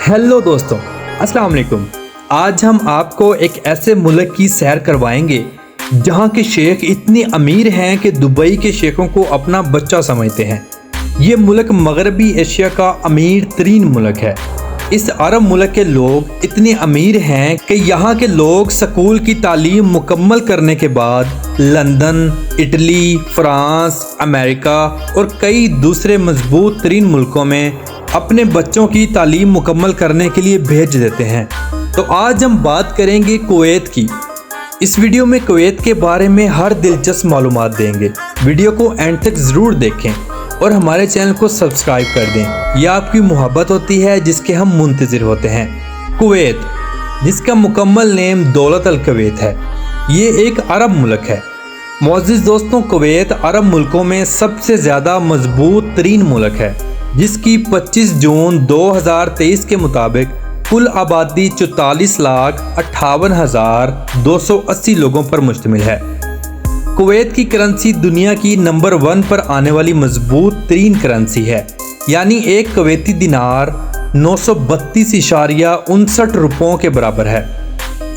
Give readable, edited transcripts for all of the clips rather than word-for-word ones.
Hello दोस्तों, अस्सलाम वालेकुम। आज हम आपको एक ऐसे मुल्क की सैर करवाएंगे जहां के शेख इतने अमीर हैं कि दुबई के शेखों को अपना बच्चा समझते हैं। ये मुल्क मगरबी एशिया का अमीर तरीन मुल्क है। इस अरब मुल्क के लोग इतने अमीर हैं कि यहाँ के लोग स्कूल की तालीम मुकम्मल करने के बाद लंदन, इटली, फ्रांस, अमेरिका और कई दूसरे मजबूत तरीन मुल्कों में अपने बच्चों की तालीम मुकम्मल करने के लिए भेज देते हैं। तो आज हम बात करेंगे कुवैत की। इस वीडियो में कुवैत के बारे में हर दिलचस्प मालूमात देंगे। वीडियो को एंड तक ज़रूर देखें और हमारे चैनल को सब्सक्राइब कर दें। यह आपकी मोहब्बत होती है जिसके हम मुंतज़िर होते हैं। कुवैत, जिसका मुकम्मल नेम दौलत अल कुवैत है, ये एक अरब मुल्क है। मोअज़्ज़िज़ दोस्तों, कुवैत अरब मुल्कों में सबसे ज़्यादा मजबूत तरीन मुल्क है, जिसकी 25 जून 2023 के मुताबिक कुल आबादी 44,58,280 लोगों पर मुश्तमिल है। कुवैत की करेंसी दुनिया की नंबर 1 पर आने वाली मजबूत तरीन करेंसी है, यानी एक कुवैती दिनार 932.59 रुपयों के बराबर है।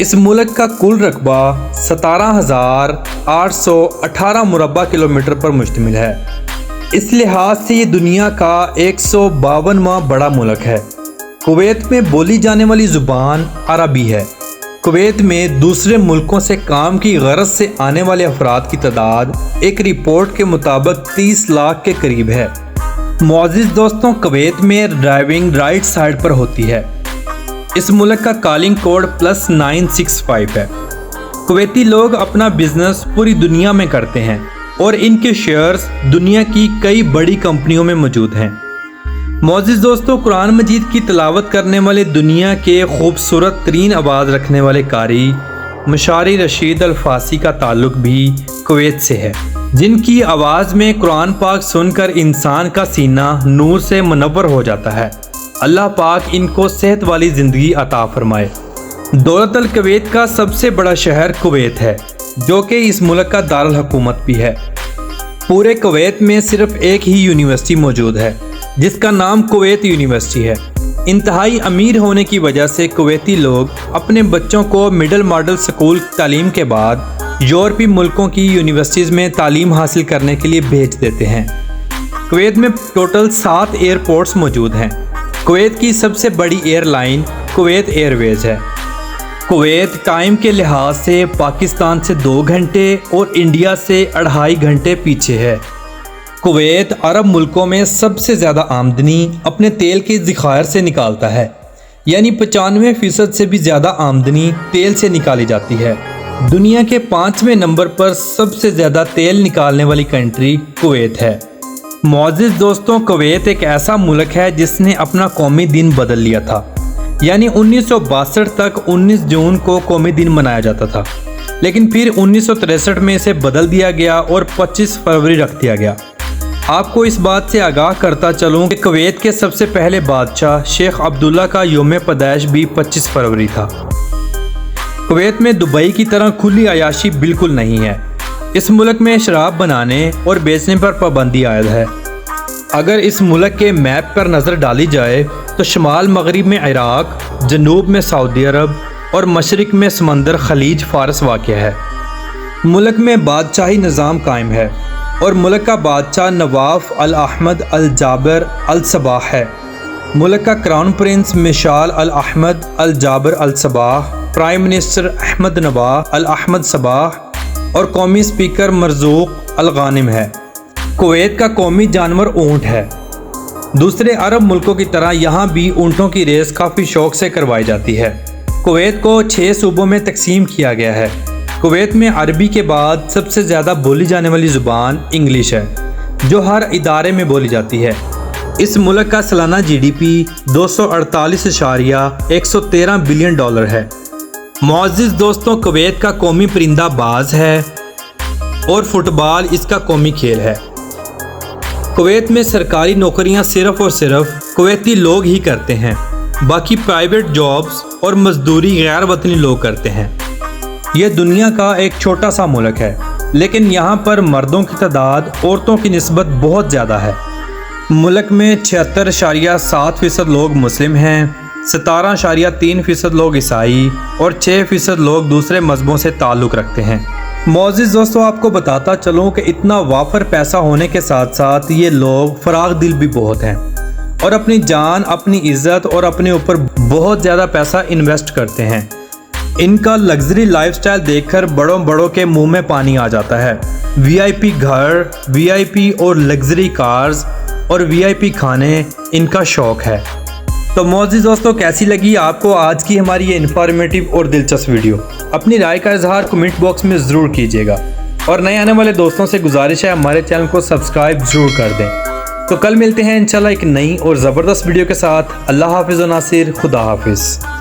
इस मुल्क का कुल रकबा 17,818 मुरबा किलोमीटर पर मुश्तमिल है। इस लिहाज से ये दुनिया का 152वां बड़ा मुल्क है। कुवैत में बोली जाने वाली ज़ुबान अरबी है। कुवैत में दूसरे मुल्कों से काम की गरज से आने वाले अफराद की तादाद एक रिपोर्ट के मुताबिक 30 लाख के करीब है। मुअज़्ज़िज़ दोस्तों, कुवैत में ड्राइविंग राइट साइड पर होती है। इस मुल्क का कॉलिंग कोड +965 है। कुवैती लोग अपना बिजनेस पूरी दुनिया में करते हैं और इनके शेयर्स दुनिया की कई बड़ी कंपनियों में मौजूद हैं। मुअज़्ज़िज़ दोस्तों, कुरान मजीद की तिलावत करने वाले दुनिया के खूबसूरत तरीन आवाज़ रखने वाले कारी मशारी रशीद अल फासी का ताल्लुक भी कुवैत से है, जिनकी आवाज़ में कुरान पाक सुनकर इंसान का सीना नूर से मुनव्वर हो जाता है। अल्लाह पाक इनको सेहत वाली ज़िंदगी अता फरमाए। दौलत अल कुवैत का सबसे बड़ा शहर कुवैत है, जो कि इस मुल्क का दारुल हुकूमत भी है। पूरे कुवैत में सिर्फ एक ही यूनिवर्सिटी मौजूद है, जिसका नाम कुवैत यूनिवर्सिटी है। इंतहाई अमीर होने की वजह से कुवैती लोग अपने बच्चों को मिडल मॉडल स्कूल तालीम के बाद यूरोपीय मुल्कों की यूनिवर्सिटीज़ में तालीम हासिल करने के लिए भेज देते हैं। कुवैत में टोटल 7 एयरपोर्ट्स मौजूद हैं। कुवैत की सबसे बड़ी एयरलाइन कुवैत एयरवेज है। कुवैत टाइम के लिहाज से पाकिस्तान से 2 घंटे और इंडिया से 2.5 घंटे पीछे है। कुवैत अरब मुल्कों में सबसे ज़्यादा आमदनी अपने तेल के ज़खायर से निकालता है, यानी 95% से भी ज़्यादा आमदनी तेल से निकाली जाती है। दुनिया के 5वें नंबर पर सबसे ज़्यादा तेल निकालने वाली कंट्री कुवैत है। मुअज़्ज़िज़ दोस्तों, कुवैत एक ऐसा मुल्क है जिसने अपना कौमी दिन बदल लिया था, यानी 1962 तक 19 जून को कौमी दिन मनाया जाता था, लेकिन फिर 1963 में इसे बदल दिया गया और 25 फरवरी रख दिया गया। आपको इस बात से आगाह करता चलूँ कि कुवैत के सबसे पहले बादशाह शेख अब्दुल्ला का यौम पैदाइश भी 25 फरवरी था। कुवैत में दुबई की तरह खुली अयाशी बिल्कुल नहीं है। इस मुल्क में शराब बनाने और बेचने पर पाबंदी आयद है। अगर इस मुल्क के मैप पर नज़र डाली जाए तो शुमाल मगरिब में इराक, जनूब में सऊदी अरब और मशरिक में समंदर खलीज फारस वाक़ है। मुल्क में बादशाही निज़ाम कायम है और मुल्क का बादशाह नवाफ अल अहमद अल जाबर अल सबाह है। मुल्क का क्राउन प्रिंस मिशाल अल अहमद अल जाबर अल सबाह, प्राइम मिनिस्टर अहमद नवाह अल अहमद सबाह और कौमी स्पीकर मरज़ूक अल गानिम है। कुवैत का कौमी जानवर ऊँट है। दूसरे अरब मुल्कों की तरह यहाँ भी ऊँटों की रेस काफ़ी शौक से करवाई जाती है। कुवैत को 6 सूबों में तकसीम किया गया है। कुवैत में अरबी के बाद सबसे ज़्यादा बोली जाने वाली ज़ुबान इंग्लिश है, जो हर इदारे में बोली जाती है। इस मुल्क का सालाना GDP 248.113 बिलियन डॉलर है। मुअज़्ज़िज़ दोस्तों, कुवैत का कौमी परिंदा बाज़ है और फुटबॉल इसका कौमी खेल है। कुवैत में सरकारी नौकरियां सिर्फ और सिर्फ कुवैती लोग ही करते हैं, बाकी प्राइवेट जॉब्स और मजदूरी गैर वतनी लोग करते हैं। यह दुनिया का एक छोटा सा मुल्क है, लेकिन यहाँ पर मर्दों की तादाद औरतों की निस्बत बहुत ज़्यादा है। मुल्क में 76.7% लोग मुस्लिम हैं, 17.3% लोग ईसाई और 6% लोग दूसरे मजहबों से ताल्लुक़ रखते हैं। मोअज़्ज़िज़ दोस्तों, आपको बताता चलूँ कि इतना वाफर पैसा होने के साथ साथ ये लोग फराग दिल भी बहुत हैं और अपनी जान, अपनी इज़्ज़त और अपने ऊपर बहुत ज़्यादा पैसा इन्वेस्ट करते हैं। इनका लग्जरी लाइफस्टाइल देखकर बड़ों के मुंह में पानी आ जाता है। वीआईपी घर, वीआईपी और लग्जरी कार्स और वीआईपी खाने इनका शौक है। तो मोअज़्ज़िज़ दोस्तों, कैसी लगी आपको आज की हमारी ये इन्फॉर्मेटिव और दिलचस्प वीडियो? अपनी राय का इजहार कमेंट बॉक्स में ज़रूर कीजिएगा और नए आने वाले दोस्तों से गुजारिश है हमारे चैनल को सब्सक्राइब ज़रूर कर दें। तो कल मिलते हैं इंशाल्लाह एक नई और ज़बरदस्त वीडियो के साथ। अल्लाह हाफ़िज़ व नासिर, खुदा हाफ़िज़।